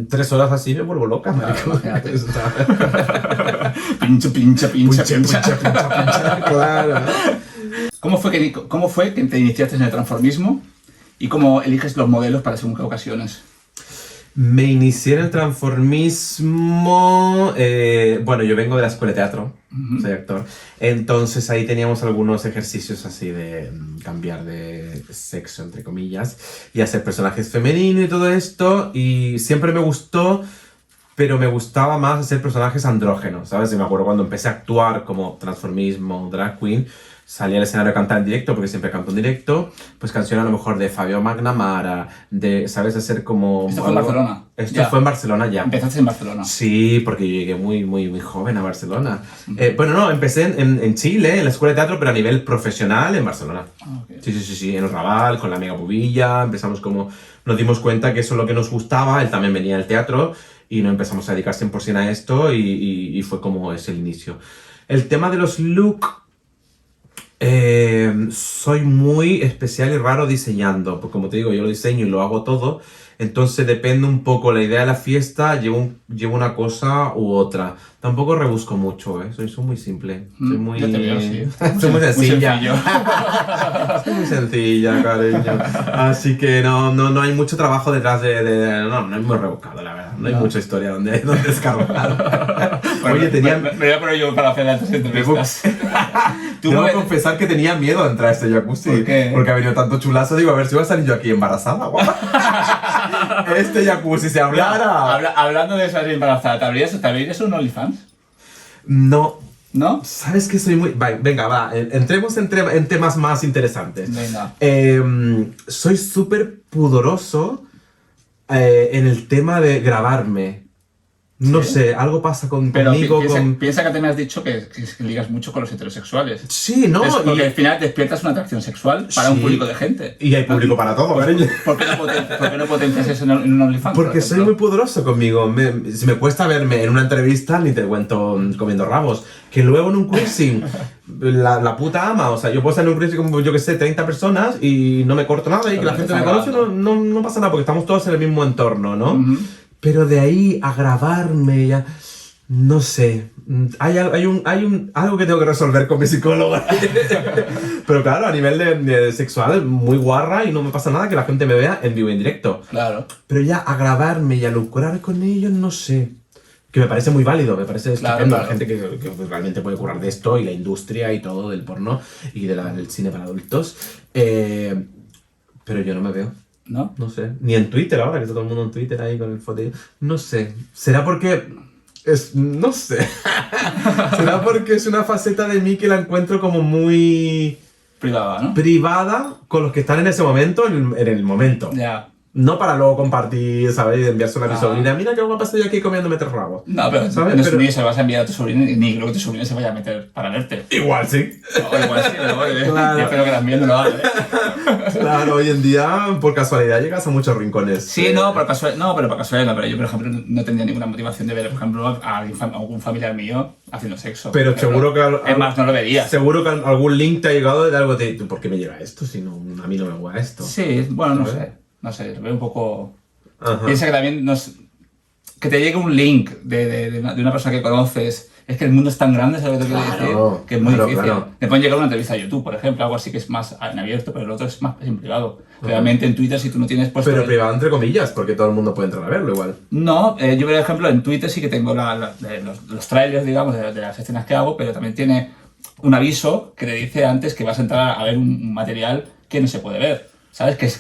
3 horas así me vuelvo loca, marico. imagínate. Está- Pincha, pincha, pincha, pincha. pincha, claro. ¿Cómo fue que te iniciaste en el transformismo? ¿Y cómo eliges los modelos para según qué ocasiones? Me inicié en el transformismo. Bueno, yo vengo de la escuela de teatro, soy actor. Entonces ahí teníamos algunos ejercicios así de cambiar de sexo, entre comillas, y hacer personajes femeninos y todo esto. Y siempre me gustó, pero me gustaba más hacer personajes andrógenos, ¿sabes? Y me acuerdo cuando empecé a actuar como transformismo, drag queen. Salí al escenario a cantar en directo, porque siempre canto en directo, pues canciones a lo mejor de Fabio Magnamara, de, ¿sabes? De ser como... ¿Esto fue en Barcelona? Esto Ya. fue en Barcelona ya. Empezaste en Barcelona. Sí, porque yo llegué muy joven a Barcelona. Bueno, no, empecé en Chile, en la escuela de teatro, pero a nivel profesional en Barcelona. Ah, ok. Sí, en el Raval, con la amiga Pubilla, empezamos como... Nos dimos cuenta que eso es lo que nos gustaba, él también venía del teatro, y nos empezamos a dedicar 100% a esto, y fue como es el inicio. El tema de los looks... soy muy especial y raro diseñando, porque como te digo, yo lo diseño y lo hago todo, entonces depende un poco la idea de la fiesta, llevo una cosa u otra. Tampoco rebusco mucho, soy muy simple, soy muy... Yo te veo, sí. soy muy sencilla. sencillo. Soy muy sencilla, cariño. Así que no hay mucho trabajo detrás no hay muy rebuscado, la verdad. No hay mucha historia donde descargar. Bueno, Oye, tenía... me voy a poner yo para hacer las entrevistas. Tú Debo me- confesar que tenía miedo a entrar a este jacuzzi. ¿Por qué? Porque ha venido tanto chulazo. Digo, a ver si voy a salir yo aquí embarazada, guapa. Este jacuzzi se hablara. Hablando de esas embarazadas, ¿te abrirías un OnlyFans? No. ¿No? ¿Sabes que soy muy...? Venga, va. Entremos en temas más interesantes. Venga. Soy súper pudoroso en el tema de grabarme. No ¿Sí? sé, algo pasa Pero conmigo, piensa que antes me has dicho que ligas mucho con los heterosexuales. Sí, ¿no? Porque al final despiertas una atracción sexual para un Sí. público de gente. Y hay público para todo, cariño. ¿Por qué no potencias eso en un OnlyFans? por Porque soy ejemplo? muy pudoroso conmigo. Si me cuesta verme en una entrevista, ni te cuento comiendo rabos. Que luego en un cruising, la puta ama. O sea, yo puedo estar en un cruising con, yo que sé, 30 personas y no me corto nada y que Pero la no te gente me está conoce, grabando. no pasa nada porque estamos todos en el mismo entorno, ¿no? Ujú. Pero de ahí a grabarme ya... No sé, hay algo que tengo que resolver con mi psicólogo. Pero claro, a nivel de sexual, muy guarra y no me pasa nada que la gente me vea en vivo y en directo. Claro. Pero ya a grabarme y a lucrar con ellos, no sé. Que me parece muy válido, me parece Claro, estupendo. claro. La gente que pues, realmente puede currar de esto y la industria y todo del porno y del cine para adultos. Pero yo no me veo. ¿No? No sé. Ni en Twitter ahora, que está todo el mundo en Twitter ahí con el foto. No sé. ¿Será porque no sé. ¿Será porque es una faceta de mí que la encuentro como muy Privada, ¿no? privada con los que están en ese momento, en el momento? Ya. No para luego compartir, ¿sabes? Y enviárselo a mi Ah. sobrina. Mira qué guapa estoy aquí comiéndome 3 rabos. No, pero ¿Sabes? no es Pero- ni se lo vas a enviar a tu sobrina, ni creo que tu sobrina se vaya a meter para verte. Igual sí. O igual sí, pero bueno, Claro. yo espero que también no lo haga, ¿eh? Claro, hoy en día, por casualidad, llegas a muchos rincones. Sí, no, por casualidad no, pero yo, por ejemplo, no tendría ninguna motivación de ver, por ejemplo, a algún familiar mío haciendo sexo. Pero por ejemplo. seguro que... Es más, no lo verías. Seguro que algún link te ha llegado de algo de... ¿Por qué me llega esto si no, a mí no me gusta esto? Sí, bueno, no ¿Sabes? sé. No sé, lo veo un poco... Ajá. Piensa que también que te llegue un link de una persona que conoces. Es que el mundo es tan grande, ¿sabes lo que te quiero Claro, decir? Que es muy claro, difícil. claro. Te pueden llegar una entrevista a YouTube, por ejemplo, algo así que es más en abierto, pero el otro es más en privado. Realmente en Twitter, si tú no tienes puesto... Pero privado entre comillas, porque todo el mundo puede entrar a verlo igual. No, yo por ejemplo en Twitter sí que tengo los trailers, digamos, de las escenas que hago, pero también tiene un aviso que te dice antes que vas a entrar a ver un material que no se puede ver. ¿Sabes? Que es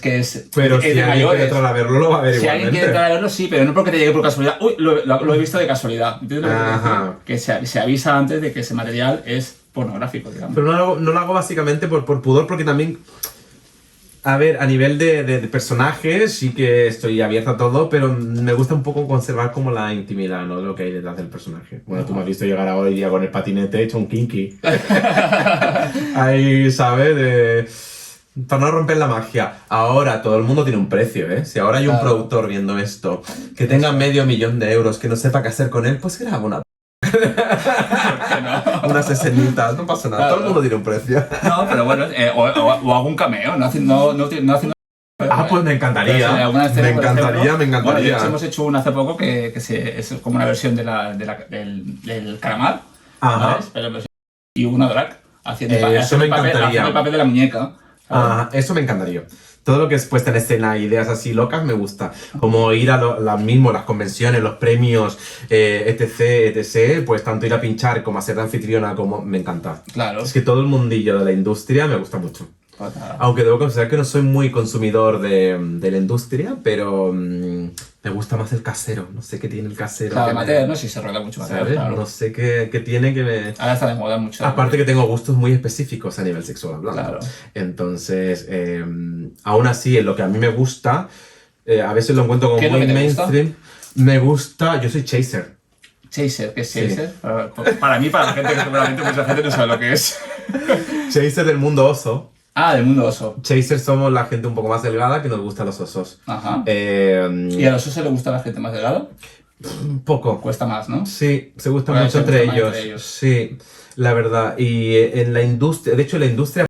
Pero es si de alguien quiere mayores. entrar a verlo, lo va a ver Si alguien igualmente. quiere entrar a verlo, sí, pero no porque te llegue por casualidad. Uy, lo he visto de casualidad. ¿Entiendes lo que te quiero Ajá. decir? Que se avisa antes de que ese material es pornográfico, digamos. Pero no lo hago básicamente por pudor, porque también A ver, a nivel de personajes sí que estoy abierta a todo, pero me gusta un poco conservar como la intimidad, ¿no? De lo que hay detrás del personaje. Bueno, tú me has visto llegar a hoy día con el patinete hecho un kinky. Ahí, ¿sabes? Para no romper la magia. Ahora todo el mundo tiene un precio, ¿eh? Si ahora hay un Claro. productor viendo esto, que tenga medio millón de euros, que no sepa qué hacer con él, pues graba ¿Por qué no? unas escenitas, no pasa nada. Claro. Todo el mundo tiene un precio. No, pero bueno, o hago un cameo, no haciendo... No haciendo Ah, pues me pero encantaría. si alguna escena, Me por encantaría, ejemplo, me Bueno, de encantaría. hecho hemos hecho una hace poco que es como una versión del calamar, Ajá. ¿sabes? Pero en versión- y una drag haciendo, Eso me el papel, encantaría. haciendo el papel de la muñeca. ¿sabes? Ah, eso me encantaría. Todo lo que es puesta en escena, ideas así locas, me gusta. Como ir a las convenciones, los premios, etc, etc, pues tanto ir a pinchar como a ser de anfitriona, como me encanta. Claro. Es que todo el mundillo de la industria me gusta mucho. Pues nada. Aunque debo confesar que no soy muy consumidor de la industria, pero me gusta más el casero. No sé qué tiene el casero. Claro, que me- amateur, ¿no? Sí, se rueda mucho amateur, ¿Sabes? claro. No sé qué tiene que me... Ahora está de moda mucho. Aparte que tengo gustos muy específicos a nivel sexual hablando. Claro. Entonces, aún así, en lo que a mí me gusta, a veces lo encuentro como ¿Qué es lo muy que te gusta? mainstream. Me gusta, yo soy chaser. Chaser, ¿qué es Sí. Chaser? Para mí, para la gente que seguramente mucha gente no sabe lo que es. Chaser del mundo oso. Ah, del mundo oso. Chaser somos la gente un poco más delgada que nos gustan los osos. Ajá. Eh, ¿Y a los osos le gusta a la gente más delgada? un poco. Cuesta más, ¿no? Sí, se gustan Bueno, mucho se entre gustan más ellos. entre ellos. Sí, la verdad. Y en la industria, de hecho, en la industria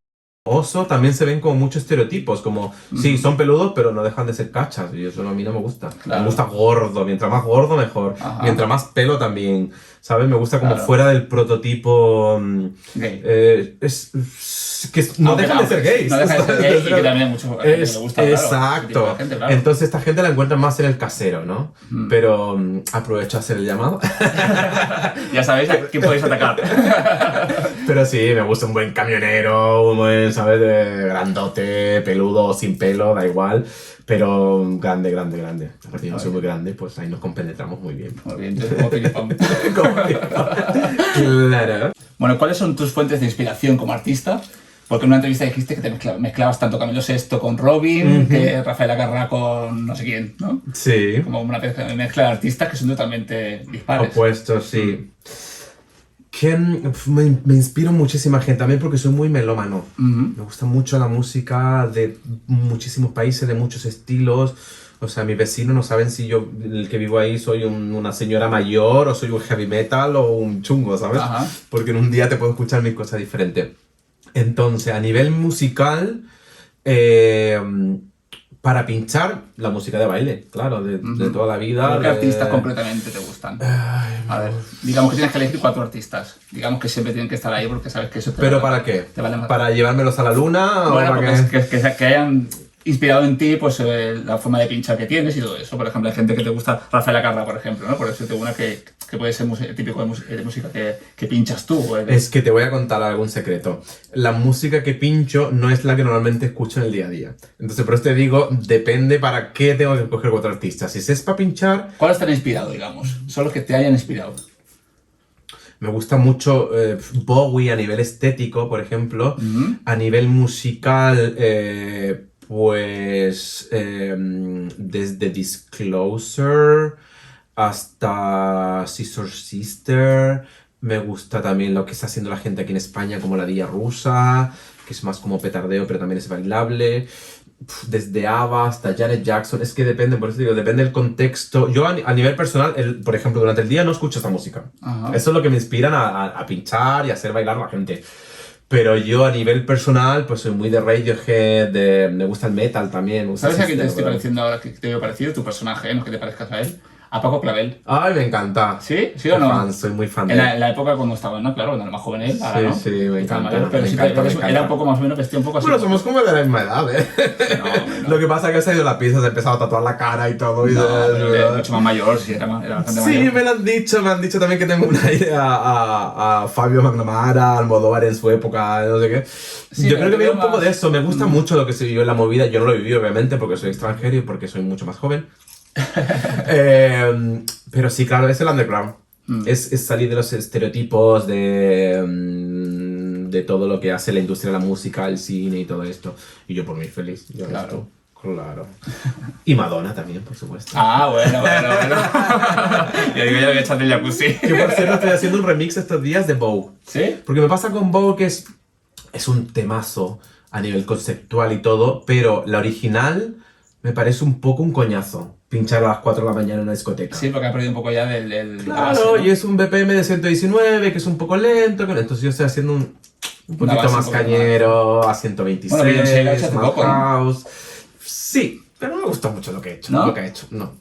oso también se ven como muchos estereotipos, como, sí, son peludos, pero no dejan de ser cachas. Y eso a mí no me gusta. Claro. Me gusta gordo, mientras más gordo, mejor. Ajá. Mientras más pelo también, ¿sabes? Me gusta como Claro. fuera del prototipo... Gay. que no Aunque- dejan de ser aunque gays. No deja de ser gay y que también hay mucha gente que le gusta, claro, ese tipo Exacto. de gente, claro. Entonces esta gente la encuentra más en el casero, ¿no? Pero aprovecho a hacer el llamado. Ya sabéis a quién podéis atacar. Pero sí, me gusta un buen camionero, un buen, ¿sabes? Grandote, peludo o sin pelo, da igual. Pero grande, grande, grande. Aparte yo no soy muy grande, pues ahí nos compenetramos muy bien. Muy bien, entonces, como Pilipam. Claro. Bueno, ¿cuáles son tus fuentes de inspiración como artista? Porque en una entrevista dijiste que te mezclabas tanto Camilo Sesto con Robin, que Rafael Acarrá con no sé quién, ¿no? Sí. Como una mezcla de artistas que son totalmente dispares. Opuestos, sí. Que me inspiro muchísima gente también porque soy muy melómano. Me gusta mucho la música de muchísimos países, de muchos estilos. O sea, mis vecinos no saben si yo, el que vivo ahí, soy una señora mayor o soy un heavy metal o un chungo, ¿sabes? Ajá. Porque en un día te puedo escuchar mil cosas diferentes. Entonces, a nivel musical, para pinchar, la música de baile, claro, de toda la vida. ¿Pero qué de- artistas concretamente te gustan? A ver, digamos que tienes que elegir 4 artistas. Digamos que siempre tienen que estar ahí porque sabes que eso te ¿Pero va- para qué? Te vale más. ¿Para llevármelos a la luna? Bueno, ¿O para porque qué? que hayan inspirado en ti pues la forma de pinchar que tienes y todo eso. Por ejemplo, hay gente que te gusta Rafael Acarrá, por ejemplo, ¿no? Por eso tengo una que puede ser típico de música que pinchas tú. O Es que te voy a contar algún secreto. La música que pincho no es la que normalmente escucho en el día a día. Entonces, por eso te digo, depende para qué tengo que escoger 4 artistas. Si es para pinchar, ¿Cuáles te han inspirado, digamos? Son los que te hayan inspirado. me gusta mucho Bowie a nivel estético, por ejemplo. A nivel musical, pues desde Disclosure hasta Scissor Sister. Me gusta también lo que está haciendo la gente aquí en España, como la Día Rusa, que es más como petardeo, pero también es bailable. Desde ABBA hasta Janet Jackson, es que depende, por eso digo, depende del contexto. Yo a nivel personal, por ejemplo, durante el día no escucho esta música. Ajá. Eso es lo que me inspiran a pinchar y a hacer bailar a la gente. Pero yo a nivel personal, pues soy muy de Radiohead, me gusta el metal también. me gusta ¿Sabes a ese quién te estilo, estoy ¿verdad? pareciendo ahora que te veo parecido? Tu personaje, no que te parezcas a él. A Paco Clavel. Ay, me encanta. ¿Sí? ¿Sí o no? Soy muy fan de En él. la época cuando estaba, ¿no? Claro, cuando era más joven él, ahora Sí, no. sí, me Estaba encanta, mayor, pero me sí, encanta, porque me encanta. era un poco más o menos, vestía un poco así. Bueno, somos como de la misma edad, ¿eh? No. Lo que pasa es que se ha ido la pizza, se ha empezado a tatuar la cara y todo. Y No, pero era mucho más mayor, sí, era bastante Sí, mayor. me han dicho también que tengo un aire a Fabio McNamara, Almodóvar en su época, no sé qué. Sí, Yo pero creo que te viene un veo poco más- de eso, me gusta mucho lo que se vivió en la movida, yo no lo viví obviamente porque soy extranjero y porque soy mucho más joven. Pero sí, claro, es el underground. Es salir de los estereotipos de todo lo que hace la industria de la música, el cine y todo esto. Y yo por mí feliz. Yo Claro. esto, claro. Y Madonna también, por supuesto. Ah, bueno. Yo digo, ya voy a echarte el jacuzzi. Que por cierto estoy haciendo un remix estos días de Vogue. ¿Sí? Porque me pasa con Vogue que es un temazo a nivel conceptual y todo, pero la original me parece un poco un coñazo. Pinchar a las 4 de la mañana en una discoteca. Sí, porque ha perdido un poco ya del Claro, base, ¿no? y es un BPM de 119, que es un poco lento, entonces yo estoy haciendo un Una poquito base más un poco cañero, a 126, Bueno, Beyoncé lo ha hecho hace más poco, ¿no? house. Sí, pero no me gusta mucho lo que he hecho, ¿No? lo que ha hecho, no.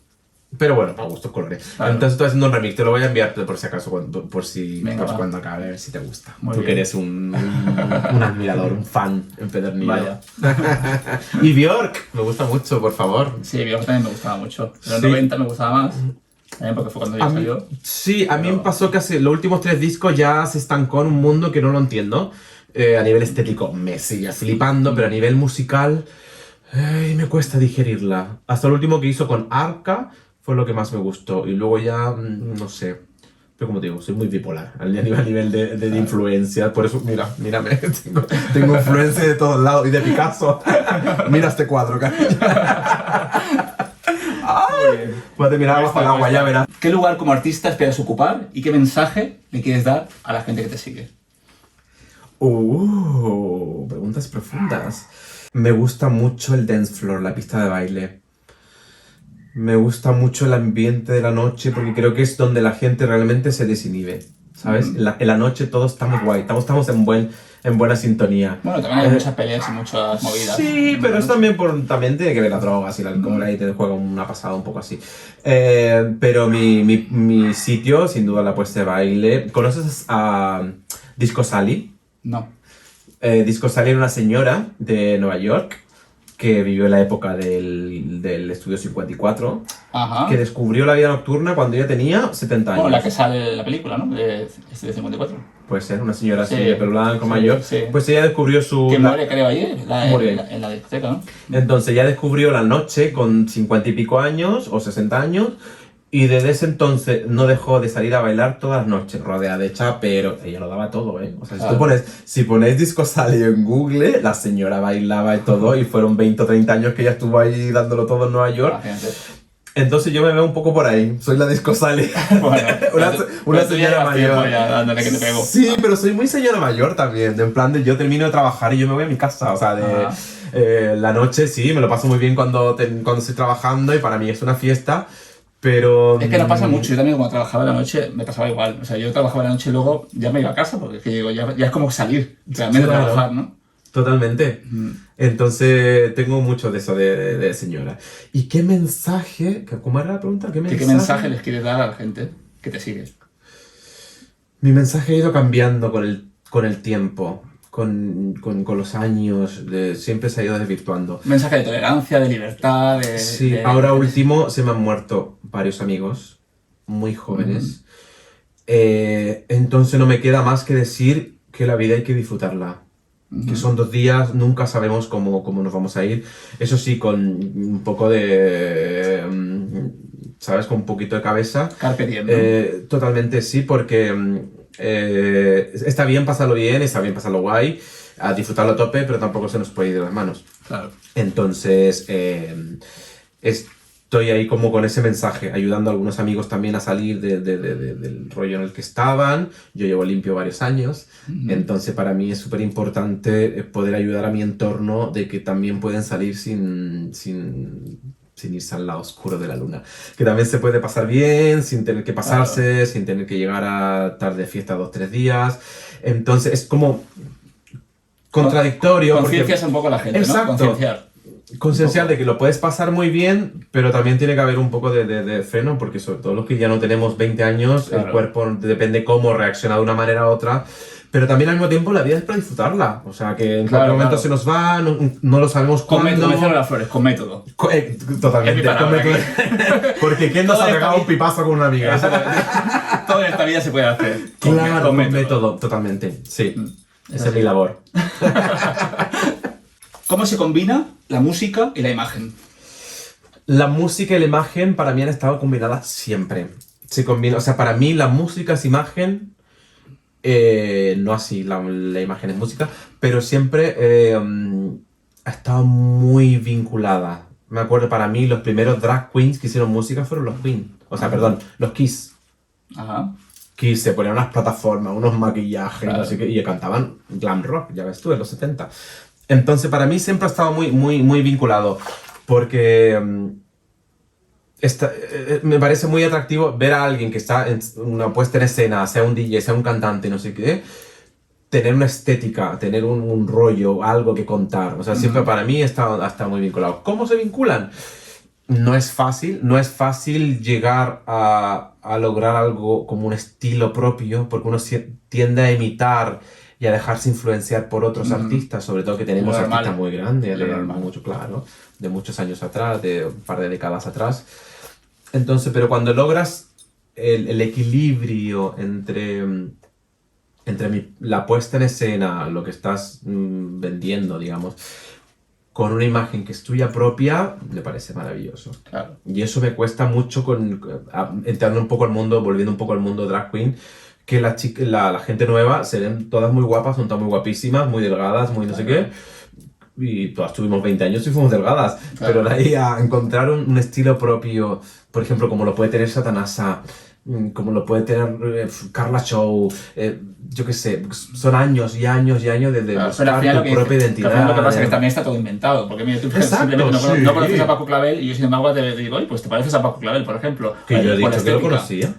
Pero bueno, para gustos colores. Claro. Entonces estoy haciendo un remix, te lo voy a enviar por si acaso, por si Venga, va. cuando acabe, a ver si te gusta. Muy Tú bien. que eres un admirador, un fan empedernido. Vaya. Y Björk, me gusta mucho, por favor. Sí, Björk también me gustaba mucho. En los Sí. 90 me gustaba más. También porque fue cuando ya A mí- salió. Sí, a mí Pero- me pasó que hace los últimos 3 discos ya se estancó en un mundo que no lo entiendo. A nivel estético me sigue flipando, pero a nivel musical me cuesta digerirla. Hasta el último que hizo con Arca fue lo que más me gustó. Y luego ya, no sé. Pero como te digo, soy muy bipolar a nivel de influencia. Por eso, mírame, tengo influencia de todos lados y de Picasso. Mira este cuadro, cariño. Muy bien. Voy a terminar bajo el agua, ya verás. ¿Qué lugar como artista esperas ocupar y qué mensaje le quieres dar a la gente que te sigue? Preguntas profundas. Me gusta mucho el dance floor, la pista de baile. Me gusta mucho el ambiente de la noche porque creo que es donde la gente realmente se desinhibe, ¿sabes? En la noche todo está muy guay, estamos en buena sintonía. Bueno, también hay muchas peleas y muchas movidas. Sí, pero es también también tiene que ver las drogas y el alcohol, ahí te juega una pasada un poco así. Pero mi sitio, sin duda, la puesta de baile. ¿Conoces a Disco Sally? No. Disco Sally era una señora de Nueva York que vivió en la época del Estudio 54, Ajá. que descubrió la vida nocturna cuando ella tenía 70 años. Bueno, la que sale en la película, ¿no? De 54. Puede ser, una señora así Sí, de pelo blanco sí, mayor. sí. Pues ella descubrió su... Que la- muere, creo, allí, Muere. en la discoteca, ¿no? Entonces ya descubrió la noche con 50 y pico años o 60 años y desde ese entonces no dejó de salir a bailar todas las noches, rodeada de chaperos. Ella lo daba todo, ¿eh? O sea, Claro. si ponéis Disco Sally en Google, la señora bailaba y todo y fueron 20 o 30 años que ella estuvo ahí dándolo todo en Nueva York. Imagínate. Entonces yo me veo un poco por ahí, soy la Disco Sally. Bueno, una pero tú ya señora llevas tiempo mayor. ya dándole que te pego. Sí, pero soy muy señora mayor también, en plan de yo termino de trabajar y yo me voy a mi casa, o sea, Ajá. la noche sí, me lo paso muy bien cuando estoy trabajando y para mí es una fiesta, pero... Es que nos pasa mucho, yo también cuando trabajaba de la noche me pasaba igual. O sea, yo trabajaba de la noche y luego ya me iba a casa porque es que digo, ya es como salir realmente a Claro. trabajar, ¿no? Totalmente. Entonces tengo mucho de eso de señora. ¿Y qué mensaje? ¿Cómo era la pregunta? ¿Qué ¿Qué mensaje les quieres dar a la gente que te sigue? Mi mensaje ha ido cambiando con el tiempo, con los años, siempre se ha ido desvirtuando. Un mensaje de tolerancia, de libertad, de... Sí, de- ahora último se me han muerto varios amigos muy jóvenes. Entonces no me queda más que decir que la vida hay que disfrutarla. Que son 2 días, nunca sabemos cómo nos vamos a ir. Eso sí, con un poco de... ¿sabes? Con un poquito de cabeza. Carpe diem, ¿no? Totalmente sí, porque está bien pasarlo bien, está bien pasarlo guay, a disfrutarlo a tope, pero tampoco se nos puede ir de las manos. Claro. Entonces, estoy ahí como con ese mensaje, ayudando a algunos amigos también a salir del rollo en el que estaban. Yo llevo limpio varios años, entonces para mí es súper importante poder ayudar a mi entorno de que también pueden salir sin irse al lado oscuro de la luna. Que también se puede pasar bien, sin tener que pasarse, sin tener que llegar a tarde de fiesta 2-3 días. Entonces es como contradictorio. porque- Conciencias un poco a la gente, Exacto. ¿no? Concienciar. Concienciar de que lo puedes pasar muy bien, pero también tiene que haber un poco de freno, porque sobre todo los que ya no tenemos 20 años, Claro. el cuerpo depende cómo reacciona de una manera u otra, pero también al mismo tiempo la vida es para disfrutarla, o sea que en Claro, cualquier momento claro. se nos va, no lo sabemos Con método, cuándo. me cierro las flores, con método. Totalmente, Es mi palabra con método. Porque ¿quién nos Todo ha está pegado bien. un pipazo con una amiga? Todo en esta vida se puede hacer. Claro, con con método, totalmente, sí. Esa es así. mi labor. ¿Cómo se combina la música y la imagen? La música y la imagen para mí han estado combinadas siempre. Se combina, o sea, para mí la música es imagen No así la imagen en música, pero siempre ha estado muy vinculada. Me acuerdo, para mí, los primeros drag queens que hicieron música fueron los Queen. O sea, perdón, los Kiss. Ajá. Kiss se ponían unas plataformas, unos maquillajes, Claro. no sé qué, y cantaban glam rock, ya ves tú, en los 70. Entonces, para mí siempre ha estado muy vinculado, porque me parece muy atractivo ver a alguien que está en una puesta en escena, sea un DJ, sea un cantante, no sé qué, tener una estética, tener un rollo, algo que contar. O sea, siempre para mí ha estado muy vinculado. ¿Cómo se vinculan? No es fácil llegar a lograr algo como un estilo propio, porque uno tiende a imitar y a dejarse influenciar por otros artistas, sobre todo que tenemos Lo normal. artistas muy grandes, Lo normal. mucho, claro, de muchos años atrás, de un par de décadas atrás. Entonces, pero cuando logras el equilibrio entre la puesta en escena, lo que estás vendiendo, digamos, con una imagen que es tuya propia, me parece maravilloso. Claro. Y eso me cuesta mucho entrando un poco al mundo, volviendo un poco al mundo drag queen, que la gente nueva se ven todas muy guapas, son todas muy guapísimas, muy delgadas, muy no sé qué. Y todas tuvimos 20 años y fuimos delgadas. Claro. Pero de ahí a encontrar un estilo propio, por ejemplo, como lo puede tener Satanasa, como lo puede tener Carla Show, yo qué sé, son años y años y años de Claro, pero buscar al final tu propia al identidad. final lo que pasa es que también está todo inventado. Porque mira, tú Exacto, simplemente sí. no conoces a Paco Clavel y yo sin embargo te digo, oye, pues te pareces a Paco Clavel, por ejemplo. Que yo he Por la dicho que lo estética. conocía.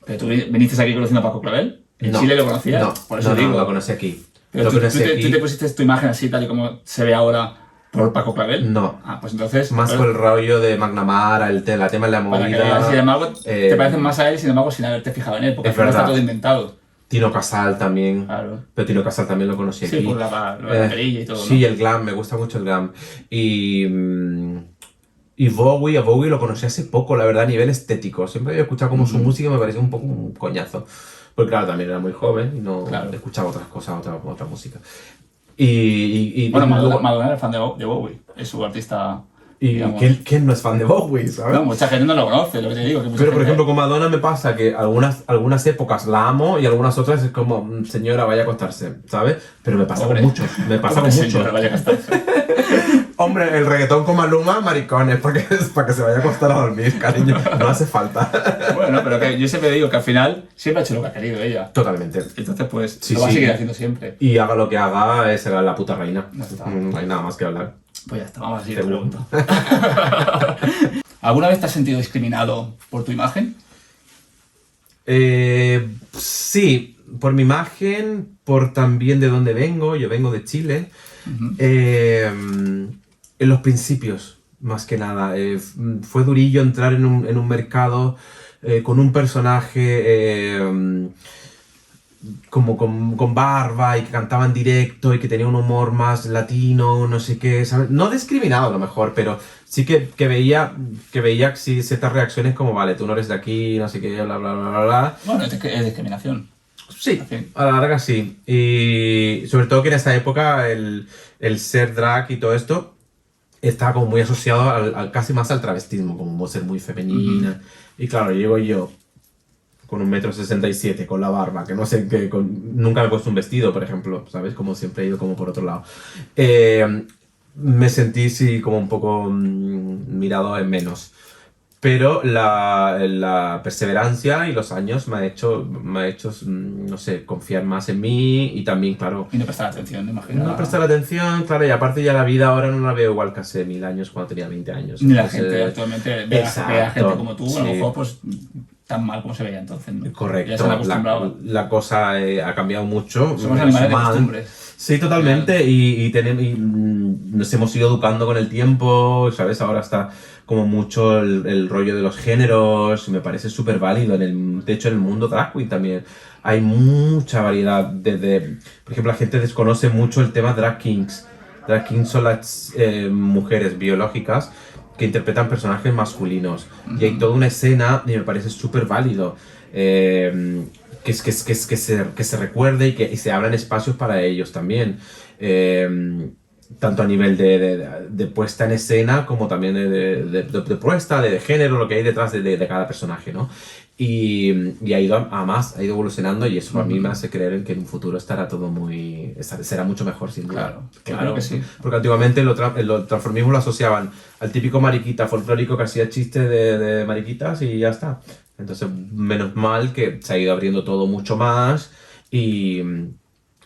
Pero tú viniste aquí conociendo a Paco Clavel. ¿En No, Chile lo conocías? No, Por eso no, digo. lo conocí aquí. Pero Lo tú conocí aquí. te pusiste tu imagen así, tal y como se ve ahora, por Paco Clavel. No. Ah, pues entonces. Más pues, por el rollo de McNamara, la tema de la para que veas, movida. sin embargo, te parecen eh, más a él, sin embargo, sin haberte fijado en él, porque es al final está verdad. todo inventado. Tino Casal también. Claro. Pero Tino Casal también lo conocí Sí, aquí. por la perilla y todo, Sí, ¿no? el glam, me gusta mucho el glam. Y Bowie, a Bowie lo conocí hace poco, la verdad, a nivel estético. Siempre había escuchado como su música y me parecía un poco un coñazo. Porque claro, también era muy joven y no Claro. escuchaba otras cosas, otra música. Y Bueno, luego- Madonna era fan de Bowie, es su artista. y digamos. ¿quién no es fan de Bowie, ¿sabes? No, mucha gente no lo conoce, lo que te digo. Que mucha Pero por gente- ejemplo con Madonna me pasa que algunas épocas la amo y algunas otras es como, señora, vaya a acostarse, ¿sabes? Pero me pasa Pobre. con muchos, me pasa Pobre con muchos. señora, vaya a gastarse. Hombre, el reggaetón con Maluma, maricones, para que se vaya a acostar a dormir, cariño. No hace falta. Bueno, pero que yo siempre digo que al final siempre ha hecho lo que ha querido ella. Totalmente. Entonces, pues, Sí, lo va a sí. seguir haciendo siempre. Y haga lo que haga, será la puta reina. Ya está. No hay nada más que hablar. Pues ya está, vamos a seguir la Seguro. pregunta. ¿Alguna vez te has sentido discriminado por tu imagen? Sí, por mi imagen, por también de dónde vengo. Yo vengo de Chile. En los principios, más que nada. Fue durillo entrar en un mercado con un personaje como con barba y que cantaba en directo y que tenía un humor más latino, no sé qué, ¿sabes? No discriminado a lo mejor, pero sí que veía sí, ciertas reacciones como, vale, tú no eres de aquí, no sé qué, bla, bla, bla, bla, bla. Bueno, es discriminación. Sí, Sí. a la larga sí. Y sobre todo que en esa época el ser drag y todo esto estaba como muy asociado casi más al travestismo, como ser muy femenina. Y claro, llego yo con 1,67 m, con la barba, que no sé qué, nunca me he puesto un vestido, por ejemplo, ¿sabes? Como siempre he ido como por otro lado. Me sentí, sí, como un poco mirado en menos. Pero la perseverancia y los años me ha hecho, no sé, confiar más en mí y también, claro, Y no prestar atención, me imagino. no prestar atención, claro, y aparte ya la vida ahora no la veo igual que hace 1000 años cuando tenía 20 años. Ni la Entonces, gente actualmente ve a exacto, gente como tú, a lo sí. mejor, pues, tan mal como se veía entonces, ¿no? Ya se Correcto, han acostumbrado. la cosa ha cambiado mucho. Somos menos animales de mal. costumbres. Sí, totalmente, y nos hemos ido educando con el tiempo, ¿sabes? Ahora está como mucho el rollo de los géneros, y me parece súper válido. De hecho, en el mundo drag queen también hay mucha variedad. Por ejemplo, la gente desconoce mucho el tema drag kings. Drag kings son las mujeres biológicas que interpretan personajes masculinos. Y hay toda una escena, y me parece súper válido, que se recuerde y se abran espacios para ellos también. tanto a nivel de puesta en escena como también de puesta, de género, lo que hay detrás de cada personaje, ¿no? Y ha ido a más, ha ido evolucionando y eso a mí me hace creer en que en un futuro estará todo será mucho mejor, sin duda. Claro que sí. Porque antiguamente el transformismo lo asociaban al típico mariquita folclórico que hacía chistes de mariquitas y ya está. Entonces, menos mal que se ha ido abriendo todo mucho más y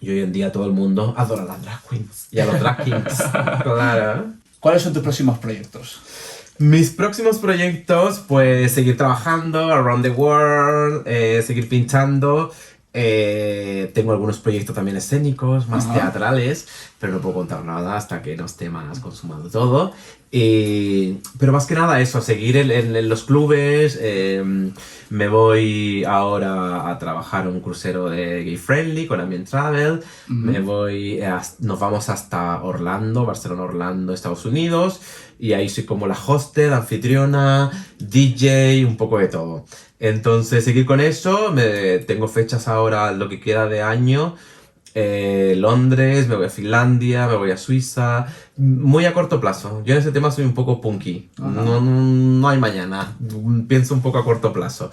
hoy en día todo el mundo adora a las drag queens y a los drag kings. Claro. ¿Cuáles son tus próximos proyectos? Mis próximos proyectos, pues seguir trabajando around the world, seguir pinchando. Tengo algunos proyectos también escénicos, más teatrales, pero no puedo contar nada hasta que no esté más consumado todo. Pero más que nada eso, seguir en los clubes. Me voy ahora a trabajar un crucero de Gay Friendly con Ambient Travel. Nos vamos hasta Orlando, Barcelona-Orlando, Estados Unidos. Y ahí soy como la hosted, anfitriona, DJ, un poco de todo. Entonces, seguir con eso. Tengo fechas ahora, lo que queda de año. Londres, me voy a Finlandia, me voy a Suiza. Muy a corto plazo. Yo en ese tema soy un poco punky. No hay mañana. Pienso un poco a corto plazo.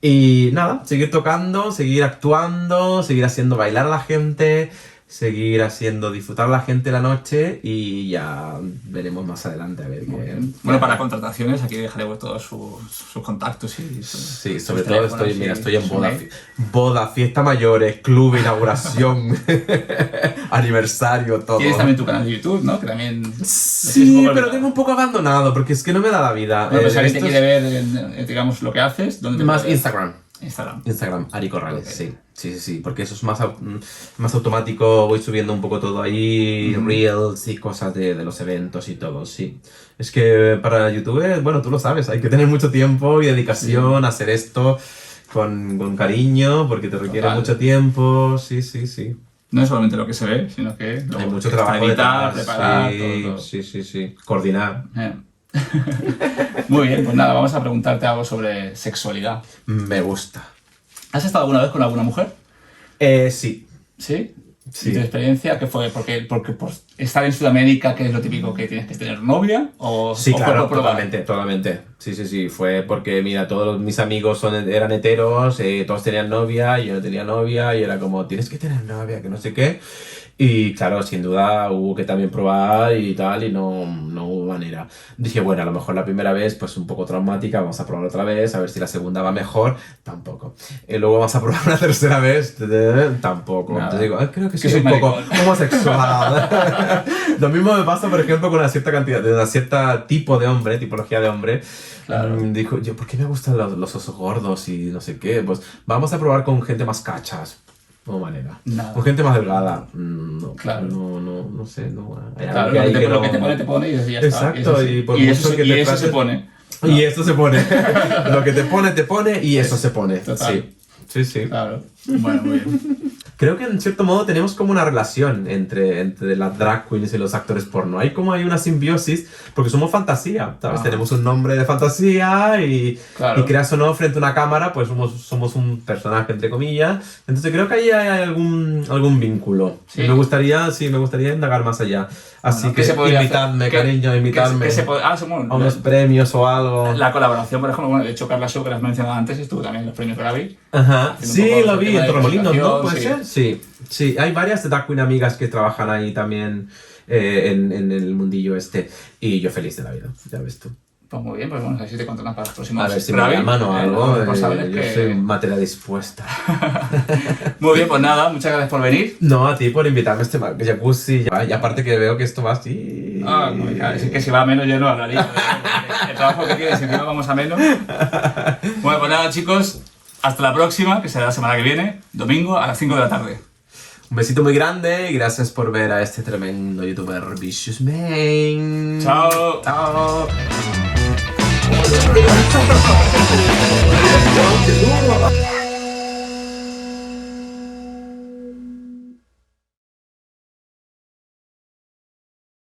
Y nada, seguir tocando, seguir actuando, seguir haciendo bailar a la gente, seguir haciendo disfrutar a la gente la noche y ya veremos más adelante a ver qué. Bueno, para contrataciones aquí dejaré todos sus contactos y sí, sobre todo estoy en boda, fiesta mayores, club, inauguración, aniversario, todo. Tienes también tu canal de YouTube, ¿no? Que también sí, pero tengo un poco abandonado porque es que no me da la vida. Bueno, pues si alguien te quiere ver, digamos, lo que haces, ¿dónde te más puede ver? Instagram, Ari Corrales, sí, porque eso es más automático, voy subiendo un poco todo ahí, reels y cosas de los eventos y todo, sí. Es que para YouTube, bueno, tú lo sabes, hay que tener mucho tiempo y dedicación a hacer esto con cariño, porque te requiere mucho tiempo, sí. No es solamente lo que se ve, sino que hay mucho trabajo editar, preparar, todo. Sí, coordinar. Muy bien, pues nada, vamos a preguntarte algo sobre sexualidad. Me gusta. ¿Has estado alguna vez con alguna mujer? Sí. ¿Sí? ¿Y tu experiencia qué fue? Porque por estar en Sudamérica, ¿qué es lo típico que tienes que tener novia? Sí, claro, totalmente. Sí. Fue porque, mira, todos mis amigos eran heteros, todos tenían novia, yo no tenía novia, y era como, tienes que tener novia, que no sé qué. Y claro, sin duda hubo que también probar y tal, y no hubo manera. Dije, bueno, a lo mejor la primera vez pues un poco traumática, vamos a probar otra vez, a ver si la segunda va mejor, tampoco. Luego vamos a probar una tercera vez, tampoco. Nada. Entonces digo, creo que soy un poco homosexual. Lo mismo me pasa, por ejemplo, con una cierta cantidad, de una cierta tipología de hombre. Claro. Dijo, ¿por qué me gustan los osos gordos y no sé qué? Pues vamos a probar con gente más cachas. No manera. Nada. Con gente más delgada. No. Claro. No sé. Claro, lo que te pone y ya está. Exacto. Y eso se pone. Y eso se pone. Lo que te pone y eso se pone. Total. Sí. Claro. Bueno, muy bien. Creo que en cierto modo tenemos como una relación entre las drag queens y los actores porno. Hay una simbiosis porque somos fantasía, ¿sabes? Tenemos un nombre de fantasía y creas o no frente a una cámara, pues somos un personaje entre comillas. Entonces creo que ahí hay algún vínculo. Sí. Me gustaría indagar más allá. Así que invitadme, cariño, invitadme a unos premios o algo. La colaboración, por ejemplo, de hecho Carla Show, que la has mencionado antes, estuvo también en los premios Grammy. Ajá, sí, lo vi en Torremolinos, ¿no? ¿Puede ser? Sí, hay varias drag queen amigas que trabajan ahí también en el mundillo este. Y yo feliz de la vida, ya ves tú. Pues muy bien, pues bueno, así te contratan para los próximos. A ver si me llaman o algo, yo soy materia dispuesta. Muy bien, pues nada, muchas gracias por venir. No, a ti por invitarme a este jacuzzi. Y aparte que veo que esto va así. Es que si va a menos yo no hablaría. El trabajo que tienes, si encima vamos a menos. Bueno, pues nada, chicos, hasta la próxima, que será la semana que viene, domingo a las 5 de la tarde. Un besito muy grande y gracias por ver a este tremendo youtuber Vicious Man. Chao. Chao.